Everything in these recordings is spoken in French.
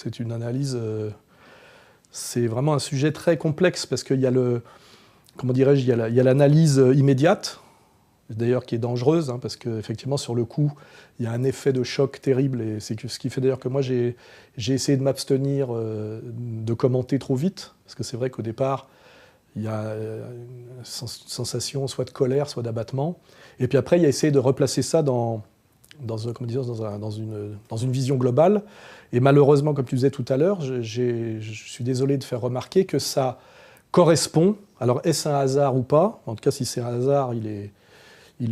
C'est une analyse... c'est vraiment un sujet très complexe parce qu'il y a le... Comment dirais-je, il y a l'analyse immédiate, d'ailleurs qui est dangereuse, parce qu'effectivement, sur le coup, il y a un effet de choc terrible, et c'est ce qui fait d'ailleurs que moi, j'ai essayé de m'abstenir de commenter trop vite, parce que c'est vrai qu'au départ, il y a une sensation soit de colère, soit d'abattement, et puis après, il y a essayé de replacer ça dans une vision globale, et malheureusement, comme tu disais tout à l'heure, je suis désolé de faire remarquer que ça correspond, alors est-ce un hasard ou pas, en tout cas si c'est un hasard, il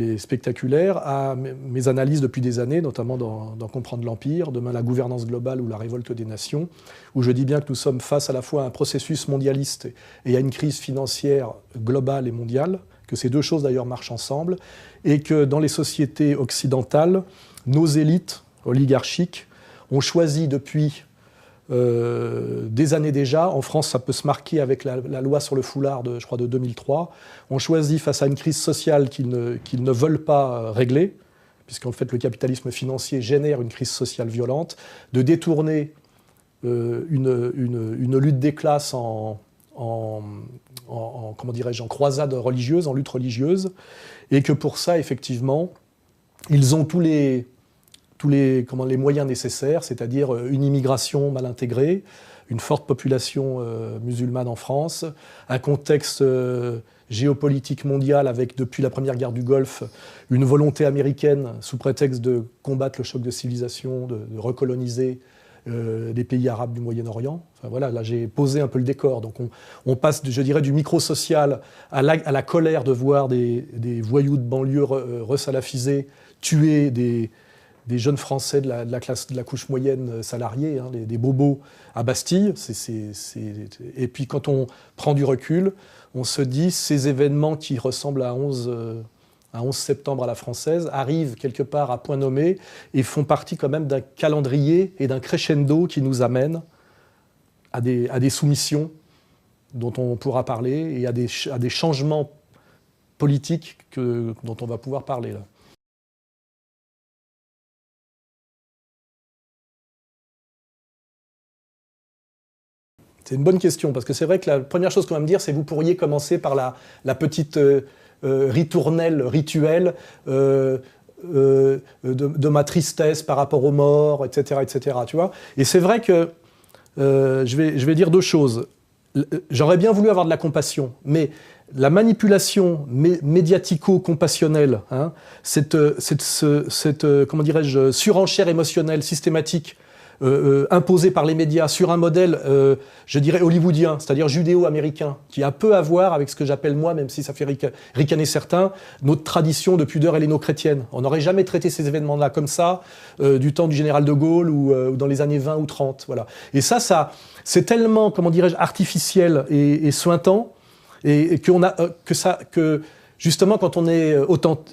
est spectaculaire, à mes analyses depuis des années, notamment dans Comprendre l'Empire, demain la gouvernance globale ou la révolte des nations, où je dis bien que nous sommes face à la fois à un processus mondialiste et à une crise financière globale et mondiale, que ces deux choses d'ailleurs marchent ensemble, et que dans les sociétés occidentales, nos élites oligarchiques ont choisi depuis des années déjà, en France ça peut se marquer avec la loi sur le foulard je crois de 2003, ont choisi face à une crise sociale qu'ils ne veulent pas régler, puisqu'en fait le capitalisme financier génère une crise sociale violente, de détourner une lutte des classes comment dirais-je, en croisade religieuse, en lutte religieuse, et que pour ça effectivement ils ont tous les moyens nécessaires, c'est-à-dire une immigration mal intégrée, une forte population musulmane en France, un contexte géopolitique mondial avec, depuis la première guerre du Golfe, une volonté américaine, sous prétexte de combattre le choc de civilisation, de recoloniser les pays arabes du Moyen-Orient. Enfin, voilà, là j'ai posé un peu le décor. Donc on passe, je dirais, du micro-social à la colère de voir des voyous de banlieue resalafisés tuer des jeunes Français de la couche moyenne salariée, des bobos à Bastille. Et puis quand on prend du recul, on se dit ces événements qui ressemblent à 11 septembre à la française arrivent quelque part à point nommé et font partie quand même d'un calendrier et d'un crescendo qui nous amène à des soumissions dont on pourra parler et à des changements politiques dont on va pouvoir parler là. C'est une bonne question, parce que c'est vrai que la première chose qu'on va me dire, c'est que vous pourriez commencer par la petite ritournelle rituelle de ma tristesse par rapport aux morts, etc. etc. Tu vois. Et c'est vrai que je vais dire deux choses. J'aurais bien voulu avoir de la compassion, mais la manipulation médiatico-compassionnelle, cette comment dirais-je, surenchère émotionnelle systématique imposé par les médias sur un modèle, je dirais, hollywoodien, c'est-à-dire judéo-américain, qui a peu à voir avec ce que j'appelle moi, même si ça fait ricaner certains, notre tradition de pudeur helléno-chrétienne. On n'aurait jamais traité ces événements-là comme ça, du temps du général de Gaulle ou dans les années 20 ou 30. Voilà. Et ça c'est tellement, comment dirais-je, artificiel et suintant, et que justement, quand on est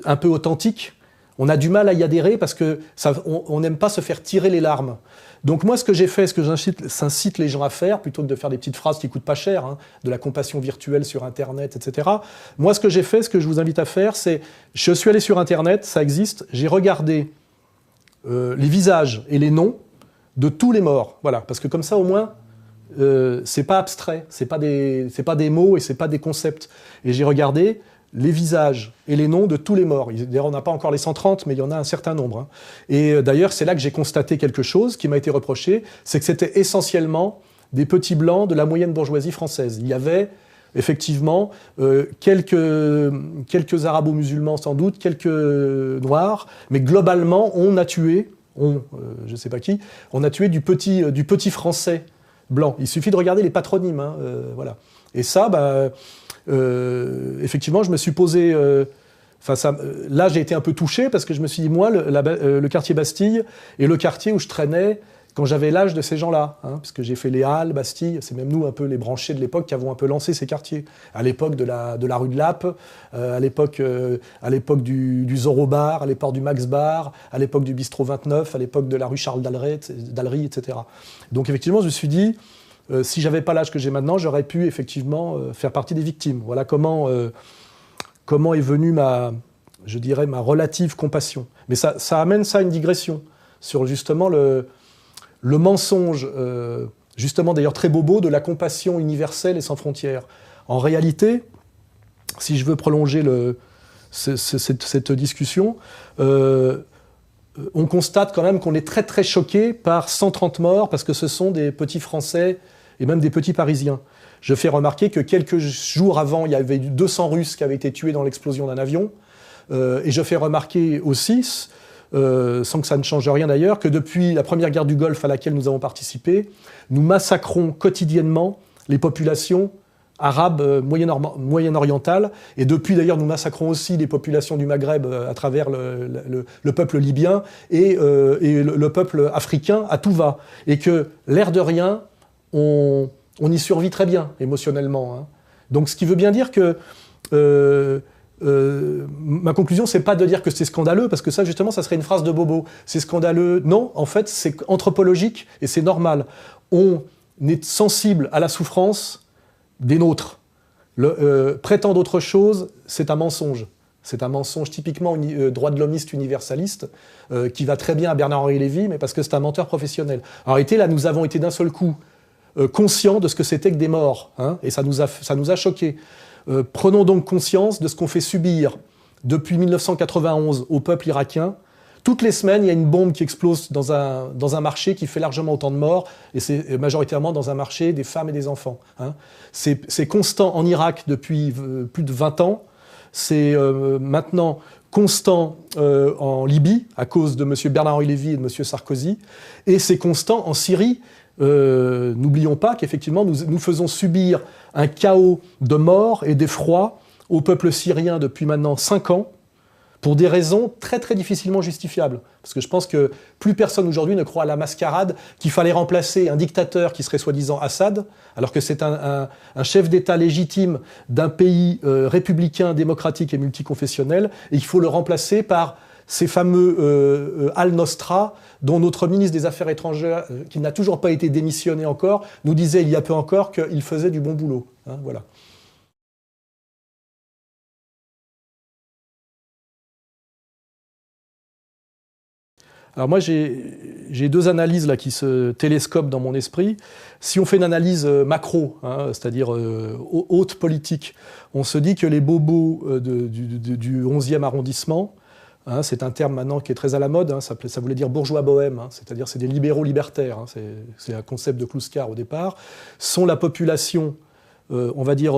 un peu authentique, on a du mal à y adhérer parce qu'on n'aime pas se faire tirer les larmes. Donc moi, ce que j'ai fait, ce que j'incite les gens à faire, plutôt que de faire des petites phrases qui coûtent pas cher, de la compassion virtuelle sur Internet, etc. Moi, ce que j'ai fait, ce que je vous invite à faire, c'est, je suis allé sur Internet, ça existe, j'ai regardé les visages et les noms de tous les morts. Voilà, parce que comme ça, au moins, c'est pas abstrait, c'est pas des mots et c'est pas des concepts. Et j'ai regardé les visages et les noms de tous les morts. D'ailleurs, on n'a pas encore les 130, mais il y en a un certain nombre. Et d'ailleurs, c'est là que j'ai constaté quelque chose qui m'a été reproché, c'est que c'était essentiellement des petits blancs de la moyenne bourgeoisie française. Il y avait effectivement quelques arabo-musulmans sans doute, quelques noirs, mais globalement, on a tué, je ne sais pas qui, on a tué du petit français blanc. Il suffit de regarder les patronymes. Voilà. Et ça, effectivement, je me suis posé... là, j'ai été un peu touché parce que je me suis dit, moi, le quartier Bastille est le quartier où je traînais quand j'avais l'âge de ces gens-là. Parce que j'ai fait les Halles, Bastille, c'est même nous un peu les branchés de l'époque qui avons un peu lancé ces quartiers. À l'époque de la rue de Lappe, à l'époque du Zorro Bar, à l'époque du Max Bar, à l'époque du Bistrot 29, à l'époque de la rue Charles Dallery, etc. Donc effectivement, je me suis dit... si j'avais pas l'âge que j'ai maintenant, j'aurais pu effectivement faire partie des victimes. Voilà comment est venue ma relative compassion. Mais ça amène ça à une digression sur justement le le mensonge, justement d'ailleurs très bobo, de la compassion universelle et sans frontières. En réalité, si je veux prolonger cette discussion, on constate quand même qu'on est très très choqué par 130 morts, parce que ce sont des petits Français et même des petits Parisiens. Je fais remarquer que quelques jours avant, il y avait 200 Russes qui avaient été tués dans l'explosion d'un avion. Et je fais remarquer aussi, sans que ça ne change rien d'ailleurs, que depuis la première guerre du Golfe à laquelle nous avons participé, nous massacrons quotidiennement les populations arabes moyen-orientales. Et depuis d'ailleurs, nous massacrons aussi les populations du Maghreb à travers le peuple libyen et le peuple africain à tout va. Et que l'air de rien, on y survit très bien émotionnellement. Hein. Donc ce qui veut bien dire que ma conclusion, c'est pas de dire que c'est scandaleux, parce que ça, justement, ça serait une phrase de bobo. C'est scandaleux. Non, en fait, c'est anthropologique et c'est normal. On est sensible à la souffrance des nôtres. Prétendre autre chose, c'est un mensonge. C'est un mensonge typiquement droit de l'homiste universaliste, qui va très bien à Bernard-Henri Lévy, mais parce que c'est un menteur professionnel. En réalité, là, nous avons été d'un seul coup conscients de ce que c'était que des morts, hein, et ça nous a choqués. Prenons donc conscience de ce qu'on fait subir depuis 1991 au peuple irakien. Toutes les semaines, il y a une bombe qui explose dans un marché qui fait largement autant de morts, et c'est majoritairement dans un marché des femmes et des enfants. Hein. C'est constant en Irak depuis plus de 20 ans. C'est maintenant constant en Libye, à cause de M. Bernard-Henri Lévy et de M. Sarkozy. Et c'est constant en Syrie. N'oublions pas qu'effectivement, nous faisons subir un chaos de mort et d'effroi au peuple syrien depuis maintenant 5 ans, pour des raisons très très difficilement justifiables. Parce que je pense que plus personne aujourd'hui ne croit à la mascarade qu'il fallait remplacer un dictateur qui serait soi-disant Assad, alors que c'est un chef d'État légitime d'un pays républicain, démocratique et multiconfessionnel, et il faut le remplacer par ces fameux Al-Nostra, dont notre ministre des Affaires étrangères, qui n'a toujours pas été démissionné encore, nous disait il y a peu encore qu'il faisait du bon boulot. Hein, voilà. Alors moi, j'ai deux analyses là qui se télescopent dans mon esprit. Si on fait une analyse macro, hein, c'est-à-dire haute politique, on se dit que les bobos du 11e arrondissement, hein, c'est un terme maintenant qui est très à la mode, hein, ça voulait dire bourgeois bohème, hein, c'est-à-dire c'est des libéraux libertaires, hein, c'est un concept de Kluskar au départ, sont la population, on va dire,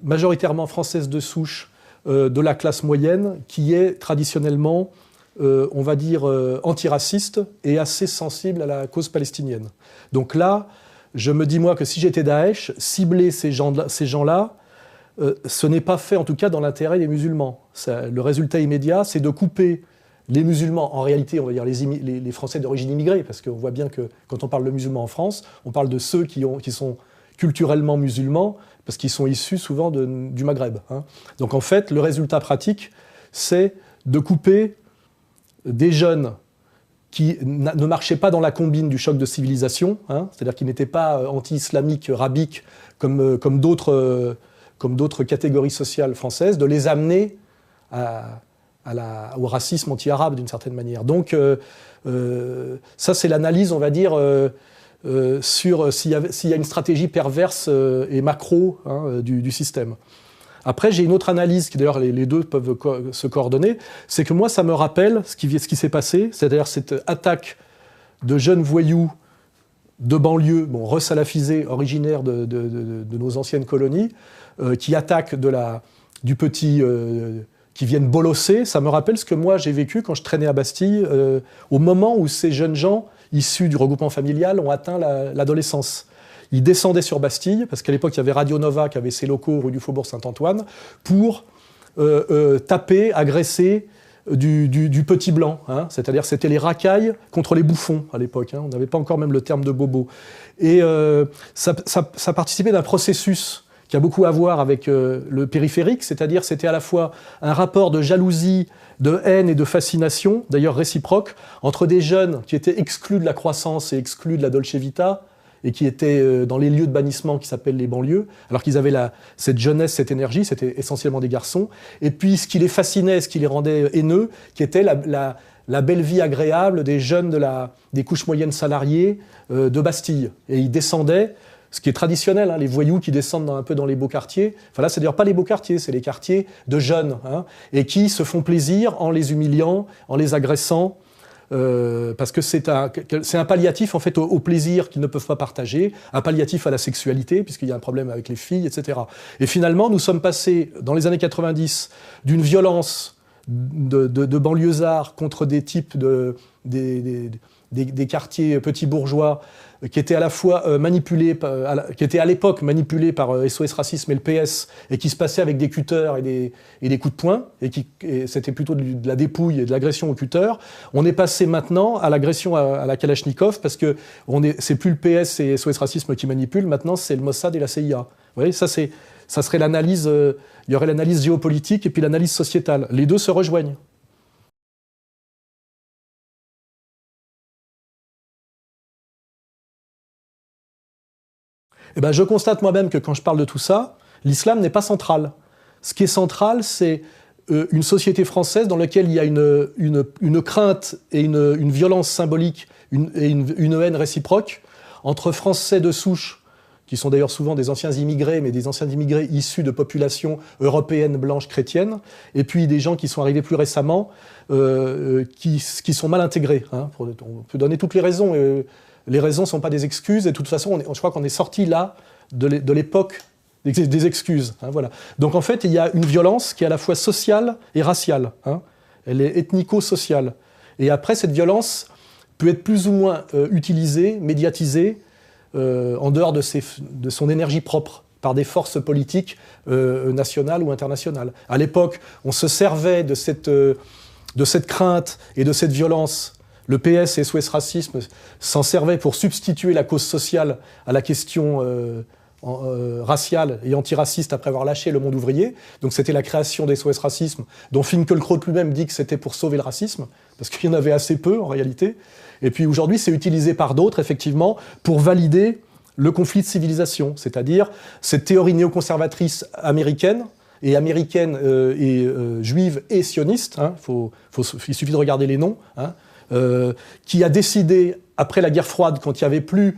majoritairement française de souche, de la classe moyenne, qui est traditionnellement on va dire, antiraciste et assez sensible à la cause palestinienne. Donc là, je me dis, moi, que si j'étais Daesh, cibler ces gens-là, ce n'est pas fait, en tout cas, dans l'intérêt des musulmans. Le résultat immédiat, c'est de couper les musulmans, en réalité, on va dire les Français d'origine immigrée, parce qu'on voit bien que quand on parle de musulmans en France, on parle de ceux qui sont culturellement musulmans, parce qu'ils sont issus souvent du Maghreb. Hein. Donc en fait, le résultat pratique, c'est de couper des jeunes qui ne marchaient pas dans la combine du choc de civilisation, hein, c'est-à-dire qui n'étaient pas anti-islamiques, rabiques, comme d'autres catégories sociales françaises, de les amener au racisme anti-arabe d'une certaine manière. Donc ça, c'est l'analyse, on va dire, sur s'il y a une stratégie perverse et macro, hein, du système. Après, j'ai une autre analyse, qui d'ailleurs les deux peuvent se coordonner, c'est que moi, ça me rappelle ce qui s'est passé, c'est-à-dire cette attaque de jeunes voyous de banlieue, resalafisés, originaires de nos anciennes colonies, qui attaquent du petit, qui viennent bolosser. Ça me rappelle ce que moi j'ai vécu quand je traînais à Bastille, au moment où ces jeunes gens, issus du regroupement familial, ont atteint l'adolescence. Ils descendaient sur Bastille, parce qu'à l'époque, il y avait Radio Nova qui avait ses locaux rue du Faubourg Saint-Antoine, pour taper, agresser du petit blanc. Hein, c'est-à-dire, c'était les racailles contre les bouffons, à l'époque. Hein, on n'avait pas encore même le terme de bobo. Et ça participait d'un processus qui a beaucoup à voir avec le périphérique, c'est-à-dire, c'était à la fois un rapport de jalousie, de haine et de fascination, d'ailleurs réciproque, entre des jeunes qui étaient exclus de la croissance et exclus de la Dolce Vita, et qui étaient dans les lieux de bannissement qui s'appellent les banlieues, alors qu'ils avaient cette jeunesse, cette énergie, c'était essentiellement des garçons. Et puis ce qui les fascinait, ce qui les rendait haineux, qui était la belle vie agréable des jeunes des couches moyennes salariées de Bastille. Et ils descendaient, ce qui est traditionnel, hein, les voyous qui descendent un peu dans les beaux quartiers. Enfin là, c'est d'ailleurs pas les beaux quartiers, c'est les quartiers de jeunes, hein, et qui se font plaisir en les humiliant, en les agressant, parce que c'est un palliatif en fait au plaisir qu'ils ne peuvent pas partager, un palliatif à la sexualité, puisqu'il y a un problème avec les filles, etc. Et finalement, nous sommes passés, dans les années 90, d'une violence de banlieusards contre des types des quartiers petits bourgeois qui étaient à la fois qui étaient à l'époque manipulés par SOS Racisme et le PS, et qui se passaient avec des cutters et des coups de poing, et c'était plutôt de la dépouille et de l'agression au cutter. On est passé maintenant à l'agression à la Kalachnikov, parce que c'est plus le PS et SOS Racisme qui manipulent, maintenant c'est le Mossad et la CIA. Vous voyez, ça serait l'analyse, il y aurait l'analyse géopolitique et puis l'analyse sociétale. Les deux se rejoignent. Eh ben, je constate moi-même que quand je parle de tout ça, l'islam n'est pas central. Ce qui est central, c'est une société française dans laquelle il y a une crainte et une violence symbolique et une haine réciproque entre Français de souche, qui sont d'ailleurs souvent des anciens immigrés, mais des anciens immigrés issus de populations européennes, blanches, chrétiennes, et puis des gens qui sont arrivés plus récemment, qui sont mal intégrés. Hein. On peut donner toutes les raisons. Les raisons ne sont pas des excuses, et de toute façon, je crois qu'on est sorti là de l'époque des excuses. Hein, voilà. Donc en fait, il y a une violence qui est à la fois sociale et raciale. Hein. Elle est ethnico-sociale. Et après, cette violence peut être plus ou moins utilisée, médiatisée, en dehors de son énergie propre, par des forces politiques nationales ou internationales. À l'époque, on se servait de cette crainte et de cette violence. Le PS et SOS Racisme s'en servaient pour substituer la cause sociale à la question raciale et antiraciste après avoir lâché le monde ouvrier. Donc c'était la création des SOS Racisme, dont Finkielkraut lui-même dit que c'était pour sauver le racisme, parce qu'il y en avait assez peu en réalité. Et puis aujourd'hui, c'est utilisé par d'autres, effectivement, pour valider le conflit de civilisation, c'est-à-dire cette théorie néoconservatrice américaine, et juive et sioniste, hein, il suffit de regarder les noms, hein, qui a décidé, après la guerre froide, quand il n'y avait plus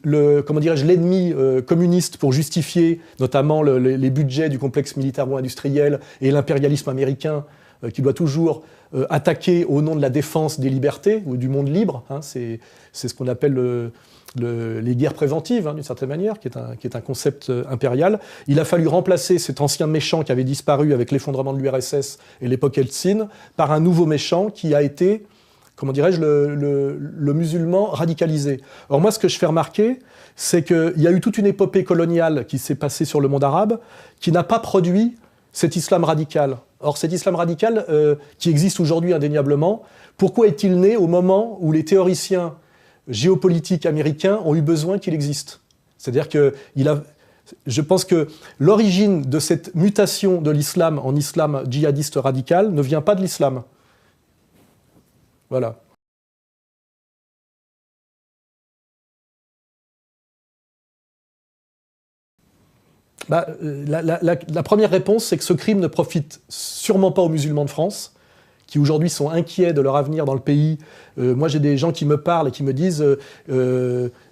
l'ennemi communiste pour justifier notamment les budgets du complexe militaro-industriel et l'impérialisme américain qui doit toujours attaquer au nom de la défense des libertés ou du monde libre. Hein, c'est ce qu'on appelle les guerres préventives, hein, d'une certaine manière, qui est un concept impérial. Il a fallu remplacer cet ancien méchant qui avait disparu avec l'effondrement de l'URSS et l'époque Eltsine par un nouveau méchant qui a été, comment dirais-je, le musulman radicalisé. Or moi, ce que je fais remarquer, c'est qu'il y a eu toute une épopée coloniale qui s'est passée sur le monde arabe, qui n'a pas produit cet islam radical. Or, cet islam radical, qui existe aujourd'hui indéniablement, pourquoi est-il né au moment où les théoriciens géopolitiques américains ont eu besoin qu'il existe? C'est-à-dire que je pense que l'origine de cette mutation de l'islam en islam djihadiste radical ne vient pas de l'islam. Voilà. La première réponse, c'est que ce crime ne profite sûrement pas aux musulmans de France, qui aujourd'hui sont inquiets de leur avenir dans le pays. Moi, j'ai des gens qui me parlent et qui me disent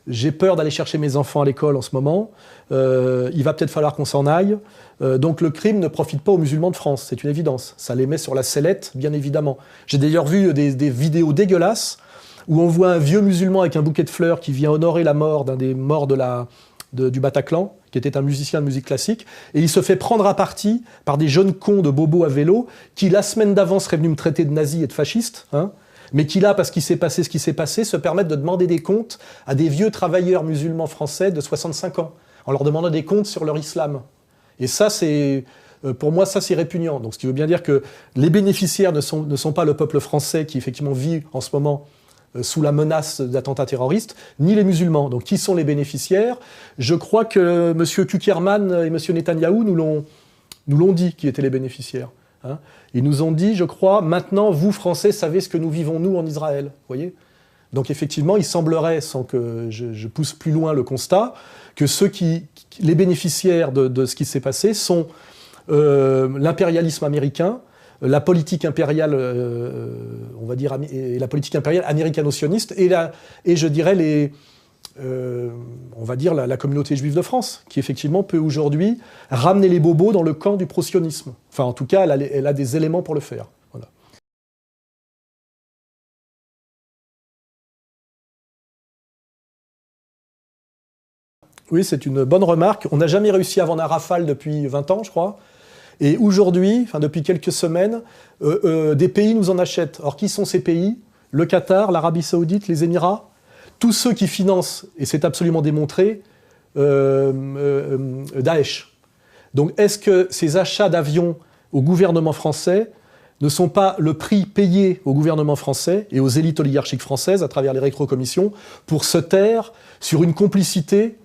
j'ai peur d'aller chercher mes enfants à l'école en ce moment, il va peut-être falloir qu'on s'en aille. Donc le crime ne profite pas aux musulmans de France, c'est une évidence. Ça les met sur la sellette, bien évidemment. J'ai d'ailleurs vu des vidéos dégueulasses où on voit un vieux musulman avec un bouquet de fleurs qui vient honorer la mort d'un des morts du Bataclan, qui était un musicien de musique classique, et il se fait prendre à partie par des jeunes cons de bobos à vélo qui, la semaine d'avant, seraient venus me traiter de nazi et de fasciste, hein, mais qui, là, parce qu'il s'est passé ce qui s'est passé, se permettent de demander des comptes à des vieux travailleurs musulmans français de 65 ans, en leur demandant des comptes sur leur islam. Et ça, pour moi, ça, c'est répugnant. Donc, ce qui veut bien dire que les bénéficiaires ne sont pas le peuple français qui, effectivement, vit en ce moment sous la menace d'attentats terroristes, ni les musulmans. Donc, qui sont les bénéficiaires? Je crois que M. Kuckerman et M. Netanyahou nous l'ont dit, qui étaient les bénéficiaires. Hein. Ils nous ont dit, je crois, maintenant, vous, Français, savez ce que nous vivons, nous, en Israël. Vous voyez? Donc effectivement, il semblerait, sans que je pousse plus loin le constat, que les bénéficiaires de ce qui s'est passé sont l'impérialisme américain, la politique impériale, on va dire, et la politique impériale américano-sioniste, et je dirais on va dire la communauté juive de France, qui effectivement peut aujourd'hui ramener les bobos dans le camp du pro-sionisme. Enfin, en tout cas, elle a des éléments pour le faire. Voilà. Oui, c'est une bonne remarque. On n'a jamais réussi à vendre un Rafale depuis 20 ans, je crois. Et aujourd'hui, enfin depuis quelques semaines, des pays nous en achètent. Or, qui sont ces pays? Le Qatar, l'Arabie Saoudite, les Émirats, tous ceux qui financent, et c'est absolument démontré, Daesh. Donc, est-ce que ces achats d'avions au gouvernement français ne sont pas le prix payé au gouvernement français et aux élites oligarchiques françaises à travers les rétrocommissions pour se taire sur une complicité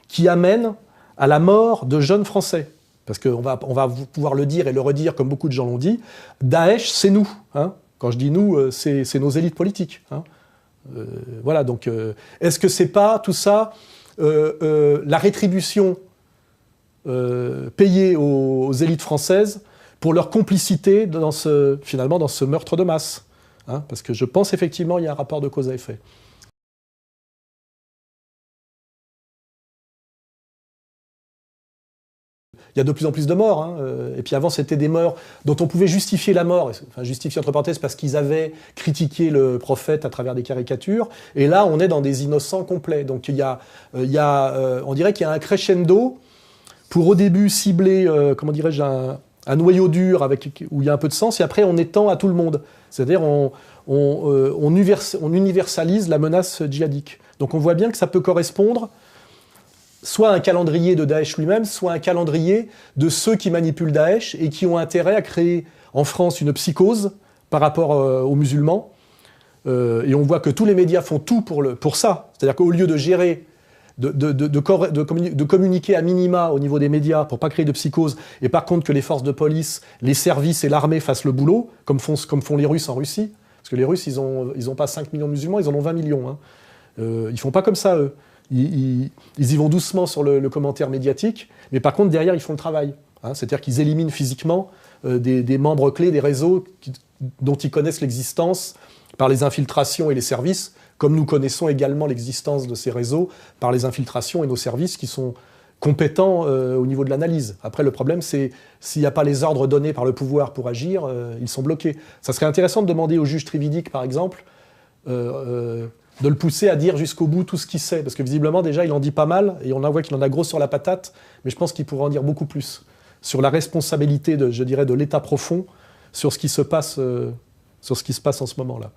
qui amène à la mort de jeunes Français? Parce qu'on va pouvoir le dire et le redire, comme beaucoup de gens l'ont dit, Daesh, c'est nous. Hein. Quand je dis nous, c'est nos élites politiques. Hein. Voilà, donc, est-ce que c'est pas tout ça, la rétribution payée aux élites françaises pour leur complicité finalement dans ce meurtre de masse, hein, parce que je pense effectivement qu'il y a un rapport de cause à effet. Il y a de plus en plus de morts, hein. Et puis avant c'était des morts dont on pouvait justifier la mort, enfin justifier entre parenthèses parce qu'ils avaient critiqué le prophète à travers des caricatures, et là on est dans des innocents complets. Donc on dirait qu'il y a un crescendo pour au début cibler, comment dirais-je, un noyau dur où il y a un peu de sens, et après on étend à tout le monde. C'est-à-dire on universalise la menace djihadique. Donc on voit bien que ça peut correspondre soit un calendrier de Daesh lui-même, soit un calendrier de ceux qui manipulent Daesh et qui ont intérêt à créer en France une psychose par rapport aux musulmans. Et on voit que tous les médias font tout pour ça. C'est-à-dire qu'au lieu de gérer, de communiquer à minima au niveau des médias pour pas créer de psychose, et par contre que les forces de police, les services et l'armée fassent le boulot, comme font les Russes en Russie. Parce que les Russes, ils ont pas 5 millions de musulmans, ils en ont 20 millions. Hein. Ils font pas comme ça, eux. Ils y vont doucement sur le commentaire médiatique, mais par contre, derrière, ils font le travail. Hein, c'est-à-dire qu'ils éliminent physiquement des membres clés des réseaux dont ils connaissent l'existence par les infiltrations et les services, comme nous connaissons également l'existence de ces réseaux par les infiltrations et nos services qui sont compétents au niveau de l'analyse. Après, le problème, c'est s'il n'y a pas les ordres donnés par le pouvoir pour agir, ils sont bloqués. Ça serait intéressant de demander au juge Trividic, par exemple, de le pousser à dire jusqu'au bout tout ce qu'il sait. Parce que visiblement, déjà, il en dit pas mal, et on voit qu'il en a gros sur la patate, mais je pense qu'il pourrait en dire beaucoup plus sur la responsabilité, je dirais, de l'État profond, sur ce qui se passe en ce moment-là.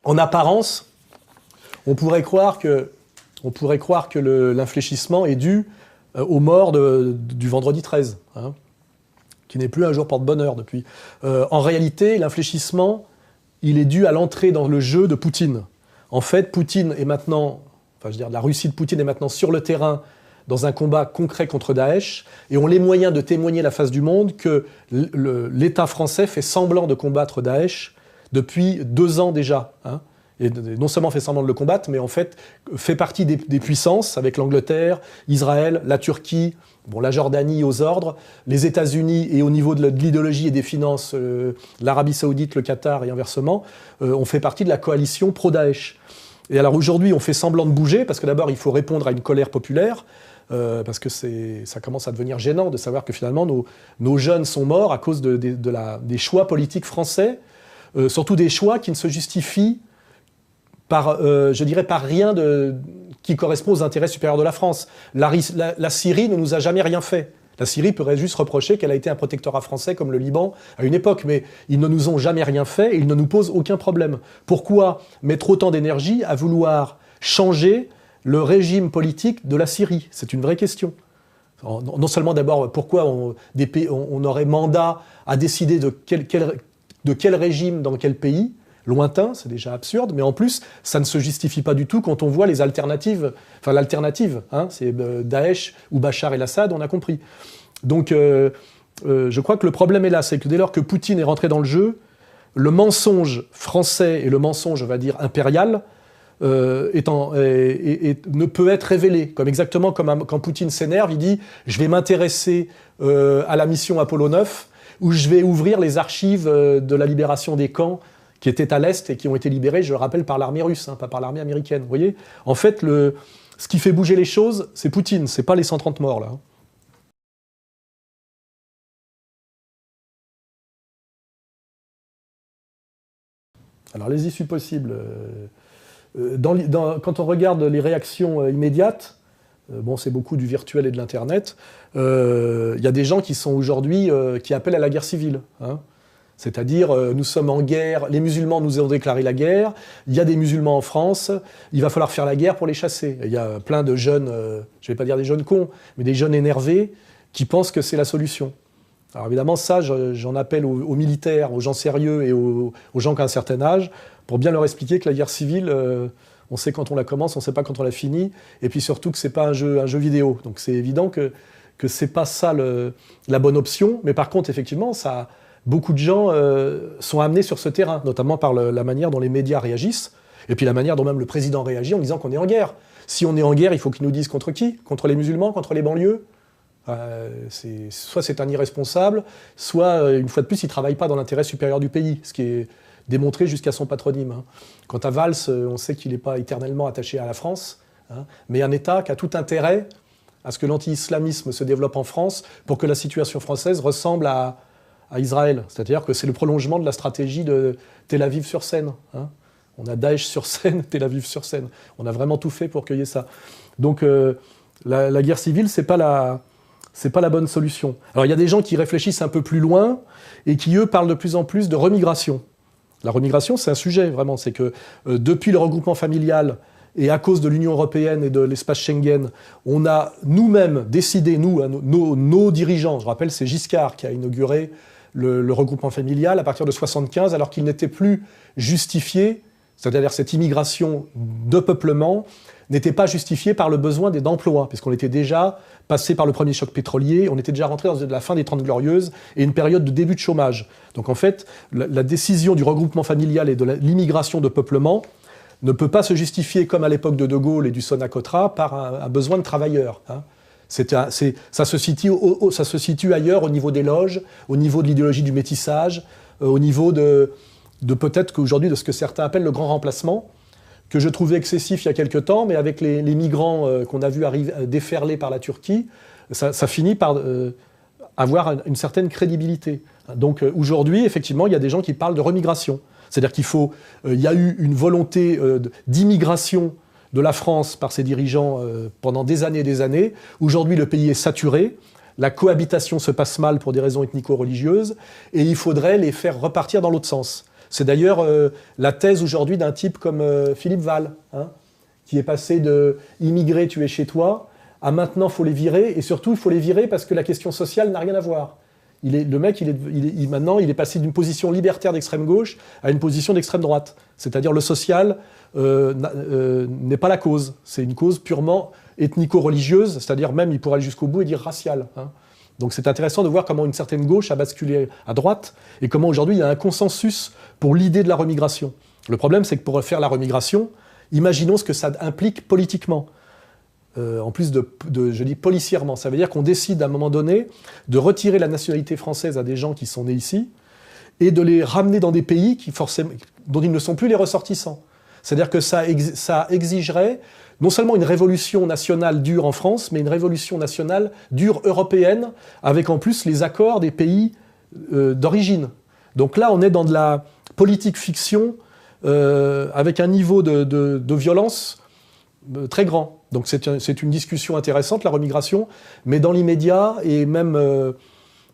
En apparence, on pourrait croire que l'infléchissement est dû aux morts du vendredi 13, hein, qui n'est plus un jour porte-bonheur depuis. En réalité, l'infléchissement, il est dû à l'entrée dans le jeu de Poutine. En fait, Poutine est maintenant, enfin, je veux dire, la Russie de Poutine est maintenant sur le terrain dans un combat concret contre Daesh, et ont les moyens de témoigner à la face du monde que l'État français fait semblant de combattre Daesh depuis 2 ans déjà, hein. Et non seulement fait semblant de le combattre, mais en fait fait partie des puissances, avec l'Angleterre, Israël, la Turquie, la Jordanie aux ordres, les États-Unis, et au niveau de l'idéologie et des finances, l'Arabie Saoudite, le Qatar et inversement, on fait partie de la coalition pro-Daesh. Et alors aujourd'hui, on fait semblant de bouger, parce que d'abord, il faut répondre à une colère populaire, parce que ça commence à devenir gênant de savoir que finalement, nos jeunes sont morts à cause des choix politiques français, surtout des choix qui ne se justifient je dirais par rien qui correspond aux intérêts supérieurs de la France. La Syrie ne nous a jamais rien fait. La Syrie pourrait juste reprocher qu'elle a été un protectorat français comme le Liban à une époque, mais ils ne nous ont jamais rien fait et ils ne nous posent aucun problème. Pourquoi mettre autant d'énergie à vouloir changer le régime politique de la Syrie? C'est une vraie question. Non seulement d'abord, pourquoi on aurait mandat à décider de quel régime dans quel pays lointain, c'est déjà absurde, mais en plus, ça ne se justifie pas du tout quand on voit les alternatives. Enfin, l'alternative, hein, c'est Daesh ou Bachar el-Assad, on a compris. Donc je crois que le problème est là, c'est que dès lors que Poutine est rentré dans le jeu, le mensonge français et le mensonge, on va dire, impérial, ne peut être révélé. Comme exactement comme quand Poutine s'énerve, il dit « je vais m'intéresser à la mission Apollo 9 » où je vais ouvrir les archives de la libération des camps qui étaient à l'Est et qui ont été libérés, je le rappelle, par l'armée russe, hein, pas par l'armée américaine. Vous voyez ? En fait, ce qui fait bouger les choses, c'est Poutine, c'est pas les 130 morts, là. Alors, les issues possibles... quand on regarde les réactions immédiates, bon, c'est beaucoup du virtuel et de l'Internet, il y a des gens qui sont aujourd'hui, qui appellent à la guerre civile. Hein. C'est-à-dire, nous sommes en guerre, les musulmans nous ont déclaré la guerre, il y a des musulmans en France, il va falloir faire la guerre pour les chasser. Il y a plein de jeunes, je ne vais pas dire des jeunes cons, mais des jeunes énervés qui pensent que c'est la solution. Alors évidemment, ça, j'en appelle aux militaires, aux gens sérieux et aux gens qui ont un certain âge, pour bien leur expliquer que la guerre civile, on sait quand on la commence, on ne sait pas quand on la finit, et puis surtout que ce n'est pas un jeu vidéo. Donc c'est évident que ce n'est pas ça la bonne option, mais par contre, effectivement, beaucoup de gens sont amenés sur ce terrain, notamment par la manière dont les médias réagissent, et puis la manière dont même le président réagit en disant qu'on est en guerre. Si on est en guerre, il faut qu'il nous dise contre qui ? Contre les musulmans, contre les banlieues ? Soit c'est un irresponsable, soit, une fois de plus, il ne travaille pas dans l'intérêt supérieur du pays, ce qui est démontré jusqu'à son patronyme. Hein. Quant à Valls, on sait qu'il n'est pas éternellement attaché à la France, hein, mais un État qui a tout intérêt à ce que l'anti-islamisme se développe en France pour que la situation française ressemble à Israël. C'est-à-dire que c'est le prolongement de la stratégie de Tel Aviv sur Seine. Hein. On a Daesh sur Seine, Tel Aviv sur Seine. On a vraiment tout fait pour cueillir ça. Donc la guerre civile, c'est pas la bonne solution. Alors il y a des gens qui réfléchissent un peu plus loin et qui, eux, parlent de plus en plus de remigration. La remigration, c'est un sujet, vraiment. C'est que depuis le regroupement familial et à cause de l'Union européenne et de l'espace Schengen, on a nous-mêmes décidé, nos dirigeants, je rappelle, c'est Giscard qui a inauguré le regroupement familial à partir de 1975, alors qu'il n'était plus justifié, c'est-à-dire cette immigration de peuplement, n'était pas justifiée par le besoin d'emploi, puisqu'on était déjà passé par le premier choc pétrolier, on était déjà rentré dans la fin des 30 Glorieuses et une période de début de chômage. Donc en fait, la décision du regroupement familial et de l'immigration de peuplement ne peut pas se justifier, comme à l'époque de De Gaulle et du Sonacotra, par un besoin de travailleurs. Hein. Ça se situe ailleurs, au niveau des loges, au niveau de l'idéologie du métissage, au niveau de peut-être qu'aujourd'hui, de ce que certains appellent le grand remplacement, que je trouvais excessif il y a quelque temps, mais avec les migrants qu'on a vu déferler par la Turquie, ça finit par avoir une certaine crédibilité. Donc aujourd'hui, effectivement, il y a des gens qui parlent de remigration. C'est-à-dire il y a eu une volonté d'immigration de la France par ses dirigeants pendant des années et des années. Aujourd'hui, le pays est saturé. La cohabitation se passe mal pour des raisons ethnico-religieuses et il faudrait les faire repartir dans l'autre sens. C'est d'ailleurs la thèse aujourd'hui d'un type comme Philippe Val, hein, qui est passé de « immigrer, tu es chez toi » à « maintenant, il faut les virer » et surtout, il faut les virer parce que la question sociale n'a rien à voir. Le mec, maintenant, il est passé d'une position libertaire d'extrême gauche à une position d'extrême droite. C'est-à-dire le social n'est pas la cause. C'est une cause purement ethnico-religieuse, c'est-à-dire même, il pourrait aller jusqu'au bout et dire raciale. Hein. Donc c'est intéressant de voir comment une certaine gauche a basculé à droite et comment aujourd'hui il y a un consensus pour l'idée de la remigration. Le problème, c'est que pour faire la remigration, imaginons ce que ça implique politiquement. En plus je dis policièrement, ça veut dire qu'on décide à un moment donné de retirer la nationalité française à des gens qui sont nés ici et de les ramener dans des pays dont ils ne sont plus les ressortissants. C'est-à-dire que ça exigerait non seulement une révolution nationale dure en France, mais une révolution nationale dure européenne, avec en plus les accords des pays d'origine. Donc là, on est dans de la politique fiction avec un niveau de violence très grand. Donc c'est une discussion intéressante, la remigration, mais dans l'immédiat et même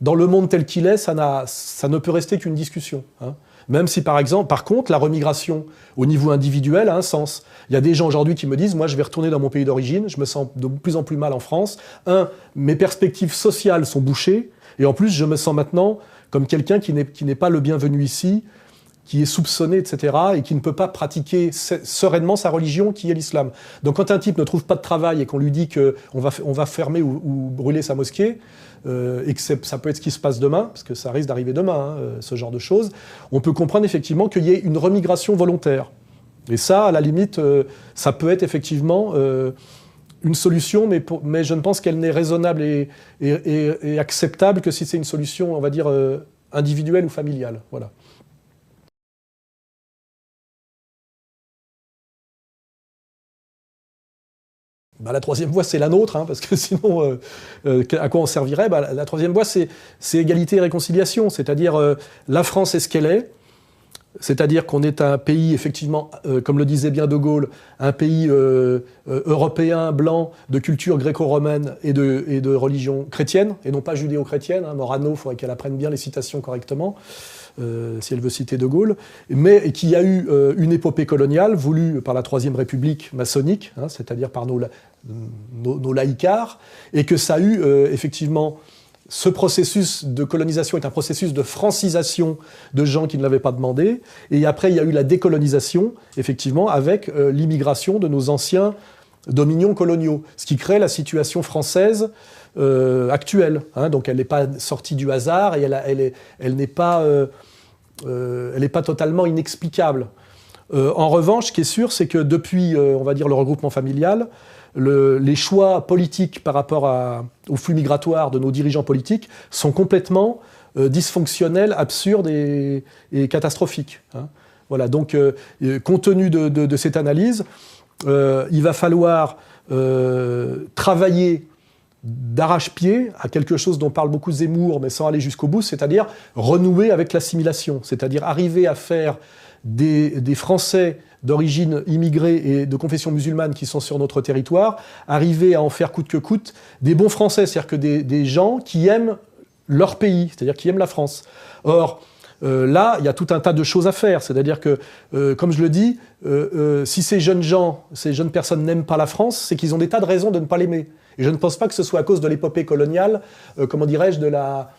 dans le monde tel qu'il est, ça ne peut rester qu'une discussion. Hein. Même si, par contre, la remigration au niveau individuel a un sens. Il y a des gens aujourd'hui qui me disent « Moi, je vais retourner dans mon pays d'origine, je me sens de plus en plus mal en France. Mes perspectives sociales sont bouchées, et en plus, je me sens maintenant comme quelqu'un qui n'est pas le bienvenu ici, qui est soupçonné, etc., et qui ne peut pas pratiquer sereinement sa religion, qui est l'islam. Donc quand un type ne trouve pas de travail et qu'on lui dit qu'on va fermer ou brûler sa mosquée, et que ça peut être ce qui se passe demain, parce que ça risque d'arriver demain, hein, ce genre de choses, on peut comprendre effectivement qu'il y ait une remigration volontaire. Et ça, à la limite, ça peut être effectivement une solution, mais je ne pense qu'elle n'est raisonnable et acceptable que si c'est une solution, on va dire, individuelle ou familiale. Voilà. Bah, la troisième voie, c'est la nôtre, hein, parce que sinon, à quoi on servirait? Bah, la troisième voie, c'est égalité et réconciliation, c'est-à-dire la France est ce qu'elle est, c'est-à-dire qu'on est un pays, effectivement, comme le disait bien De Gaulle, un pays européen, blanc, de culture gréco-romaine et de religion chrétienne, et non pas judéo-chrétienne. Hein. Morano, il faudrait qu'elle apprenne bien les citations correctement, si elle veut citer De Gaulle, mais qui a eu une épopée coloniale voulue par la Troisième République maçonnique, hein, c'est-à-dire par nos laïcards, et que ça a eu effectivement... Ce processus de colonisation est un processus de francisation de gens qui ne l'avaient pas demandé. Et après, il y a eu la décolonisation, effectivement, avec l'immigration de nos anciens dominions coloniaux, ce qui crée la situation française actuelle. Hein. Donc elle n'est pas sortie du hasard et elle n'est pas totalement inexplicable. En revanche, ce qui est sûr, c'est que depuis, on va dire, le regroupement familial, les choix politiques par rapport au flux migratoire de nos dirigeants politiques sont complètement dysfonctionnels, absurdes et catastrophiques. Hein. Voilà, donc, compte tenu de cette analyse, il va falloir travailler d'arrache-pied à quelque chose dont parle beaucoup Zemmour, mais sans aller jusqu'au bout, c'est-à-dire renouer avec l'assimilation, c'est-à-dire arriver à faire des Français d'origine immigrée et de confession musulmane qui sont sur notre territoire, arriver à en faire coûte que coûte des bons Français, c'est-à-dire que des gens qui aiment leur pays, c'est-à-dire qui aiment la France. Or, là, il y a tout un tas de choses à faire, c'est-à-dire que, comme je le dis, si ces jeunes gens, ces jeunes personnes n'aiment pas la France, c'est qu'ils ont des tas de raisons de ne pas l'aimer. Et je ne pense pas que ce soit à cause de l'épopée coloniale, comment dirais-je, de la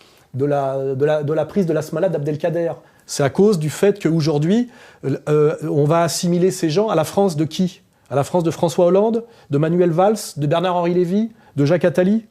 prise de la Smala d'Abdelkader. C'est à cause du fait qu'aujourd'hui, on va assimiler ces gens à la France de qui? À la France de François Hollande, de Manuel Valls, de Bernard-Henri Lévy, de Jacques Attali?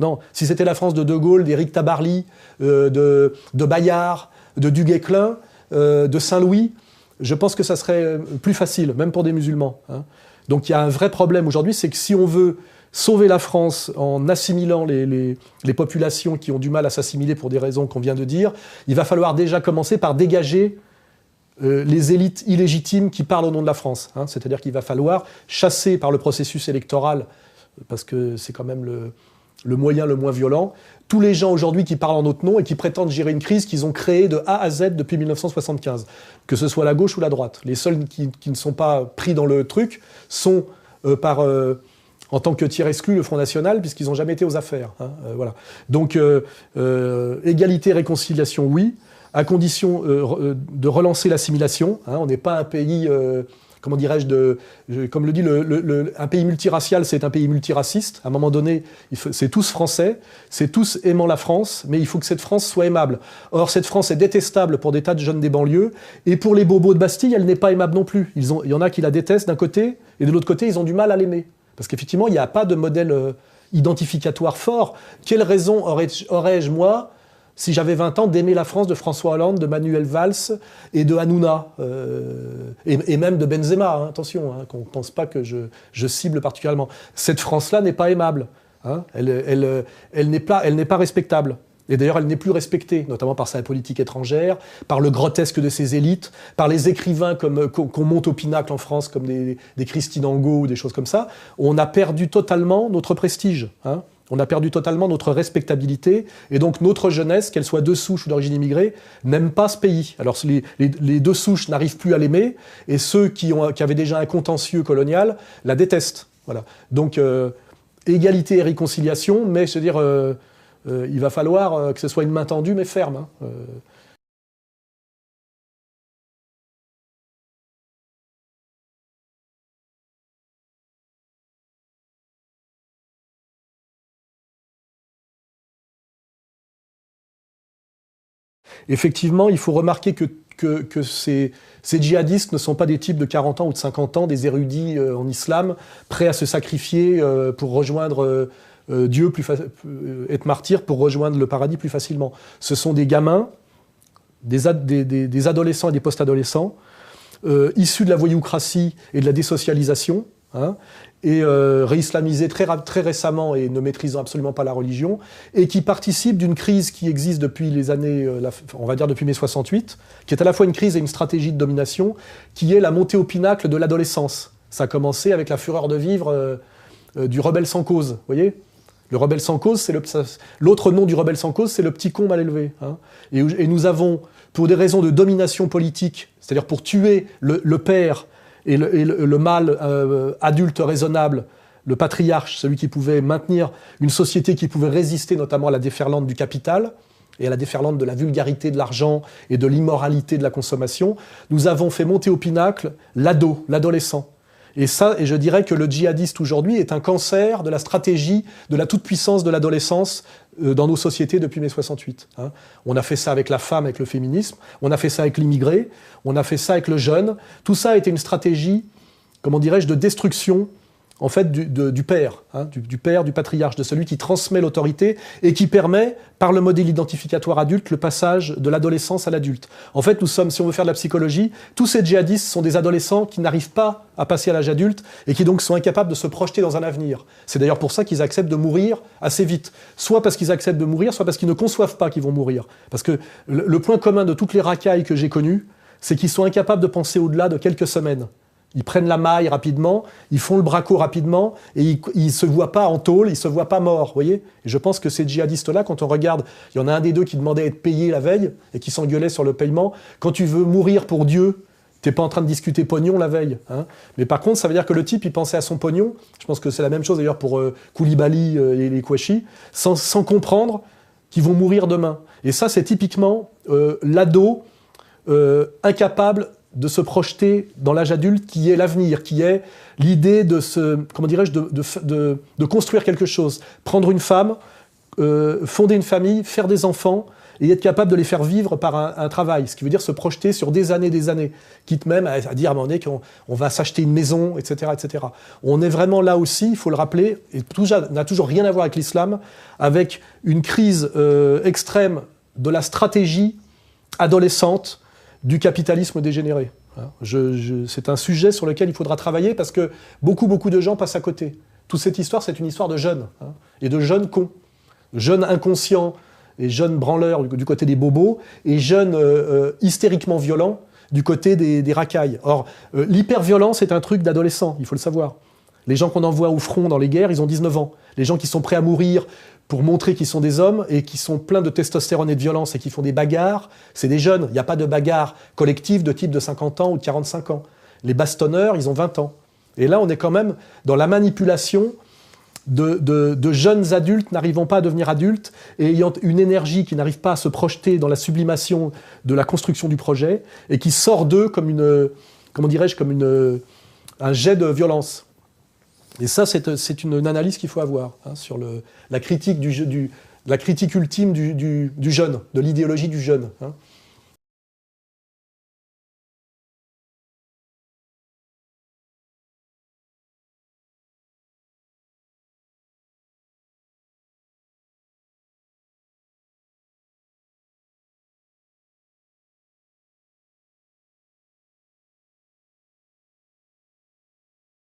Non, si c'était la France de De Gaulle, d'Éric Tabarly, de Bayard, de Duguay-Clin, de Saint-Louis, je pense que ça serait plus facile, même pour des musulmans. Hein. Donc il y a un vrai problème aujourd'hui, c'est que si on veut sauver la France en assimilant les populations qui ont du mal à s'assimiler pour des raisons qu'on vient de dire, il va falloir déjà commencer par dégager les élites illégitimes qui parlent au nom de la France. Hein. C'est-à-dire qu'il va falloir chasser par le processus électoral, parce que c'est quand même le moyen le moins violent, tous les gens aujourd'hui qui parlent en notre nom et qui prétendent gérer une crise qu'ils ont créée de A à Z depuis 1975, que ce soit la gauche ou la droite. Les seuls qui ne sont pas pris dans le truc sont en tant que tiers exclu, le Front National, puisqu'ils n'ont jamais été aux affaires. Hein, voilà. Donc, égalité, réconciliation, oui, à condition de relancer l'assimilation. Hein, on n'est pas un pays, comment dirais-je, comme le dit un pays multiracial, c'est un pays multiraciste. À un moment donné, c'est tous français, c'est tous aimant la France, mais il faut que cette France soit aimable. Or, cette France est détestable pour des tas de jeunes des banlieues, et pour les bobos de Bastille, elle n'est pas aimable non plus. Il y en a qui la détestent d'un côté, et de l'autre côté, ils ont du mal à l'aimer. Parce qu'effectivement, il n'y a pas de modèle identificatoire fort. Quelle raison aurais-je, moi, si j'avais 20 ans, d'aimer la France de François Hollande, de Manuel Valls et de Hanouna, et même de Benzema, hein, attention, hein, qu'on ne pense pas que je cible particulièrement. Cette France-là n'est pas aimable. Hein, elle n'est pas respectable. Et d'ailleurs, elle n'est plus respectée, notamment par sa politique étrangère, par le grotesque de ses élites, par les écrivains qu'on monte au pinacle en France, comme des Christine Angot ou des choses comme ça. On a perdu totalement notre prestige. Hein. On a perdu totalement notre respectabilité. Et donc, notre jeunesse, qu'elle soit de souche ou d'origine immigrée, n'aime pas ce pays. Alors, les deux souches n'arrivent plus à l'aimer, et ceux qui avaient déjà un contentieux colonial la détestent. Voilà. Donc, égalité et réconciliation, mais je veux dire... il va falloir que ce soit une main tendue, mais ferme. Hein. effectivement, il faut remarquer que ces djihadistes ne sont pas des types de 40 ans ou de 50 ans, des érudits en islam, prêts à se sacrifier pour rejoindre Dieu, être martyrs pour rejoindre le paradis plus facilement. Ce sont des gamins, des adolescents et des post-adolescents, issus de la voyoucratie et de la désocialisation, hein, et réislamisés très récemment et ne maîtrisant absolument pas la religion, et qui participent d'une crise qui existe depuis les années, on va dire depuis mai 68, qui est à la fois une crise et une stratégie de domination, qui est la montée au pinacle de l'adolescence. Ça a commencé avec la fureur de vivre du rebelle sans cause, vous voyez ? Le rebelle sans cause, c'est l'autre nom du rebelle sans cause, c'est le petit con mal élevé. Hein. Et nous avons, pour des raisons de domination politique, c'est-à-dire pour tuer le père et le mâle adulte raisonnable, le patriarche, celui qui pouvait maintenir une société qui pouvait résister notamment à la déferlante du capital et à la déferlante de la vulgarité de l'argent et de l'immoralité de la consommation, nous avons fait monter au pinacle l'adolescent. Et je dirais que le djihadiste aujourd'hui est un cancer de la stratégie, de la toute-puissance de l'adolescence dans nos sociétés depuis mai 68. Hein. On a fait ça avec la femme, avec le féminisme, on a fait ça avec l'immigré, on a fait ça avec le jeune. Tout ça a été une stratégie, comment dirais-je, de destruction en fait du père, hein, du père, du patriarche, de celui qui transmet l'autorité et qui permet, par le modèle identificatoire adulte, le passage de l'adolescence à l'adulte. En fait, nous sommes, si on veut faire de la psychologie, tous ces djihadistes sont des adolescents qui n'arrivent pas à passer à l'âge adulte et qui donc sont incapables de se projeter dans un avenir. C'est d'ailleurs pour ça qu'ils acceptent de mourir assez vite. Soit parce qu'ils acceptent de mourir, soit parce qu'ils ne conçoivent pas qu'ils vont mourir. Parce que le point commun de toutes les racailles que j'ai connues, c'est qu'ils sont incapables de penser au-delà de quelques semaines. Ils prennent la maille rapidement, ils font le braco rapidement, et ils ne se voient pas en tôle, ils ne se voient pas morts, vous voyez ? Et je pense que ces djihadistes-là, quand on regarde, il y en a un des deux qui demandait à être payé la veille, et qui s'engueulait sur le paiement. Quand tu veux mourir pour Dieu, t'es pas en train de discuter pognon la veille. Hein. Mais par contre, ça veut dire que le type, il pensait à son pognon, je pense que c'est la même chose d'ailleurs pour Koulibaly et les Kouachi, sans comprendre qu'ils vont mourir demain. Et ça, c'est typiquement l'ado incapable de se projeter dans l'âge adulte qui est l'avenir, qui est l'idée de construire quelque chose, prendre une femme, fonder une famille, faire des enfants et être capable de les faire vivre par un travail, ce qui veut dire se projeter sur des années, quitte même à dire à un moment donné qu'on va s'acheter une maison, etc., etc. On est vraiment là aussi, il faut le rappeler, et n'a toujours rien à voir avec l'islam, avec une crise extrême de la stratégie adolescente du capitalisme dégénéré. C'est un sujet sur lequel il faudra travailler parce que beaucoup de gens passent à côté. Toute cette histoire, c'est une histoire de jeunes, hein, et de jeunes cons, jeunes inconscients et jeunes branleurs du côté des bobos et jeunes hystériquement violents du côté des racailles. Or, l'hyperviolence est un truc d'adolescent, il faut le savoir. Les gens qu'on envoie au front dans les guerres, ils ont 19 ans. Les gens qui sont prêts à mourir pour montrer qu'ils sont des hommes et qui sont pleins de testostérone et de violence et qui font des bagarres, c'est des jeunes. Il n'y a pas de bagarre collective de type de 50 ans ou de 45 ans. Les bastonneurs, ils ont 20 ans. Et là, on est quand même dans la manipulation de jeunes adultes n'arrivant pas à devenir adultes et ayant une énergie qui n'arrive pas à se projeter dans la sublimation de la construction du projet et qui sort d'eux comme un jet de violence. Et ça, c'est une analyse qu'il faut avoir hein, sur la critique ultime du jeune, de l'idéologie du jeune. Hein.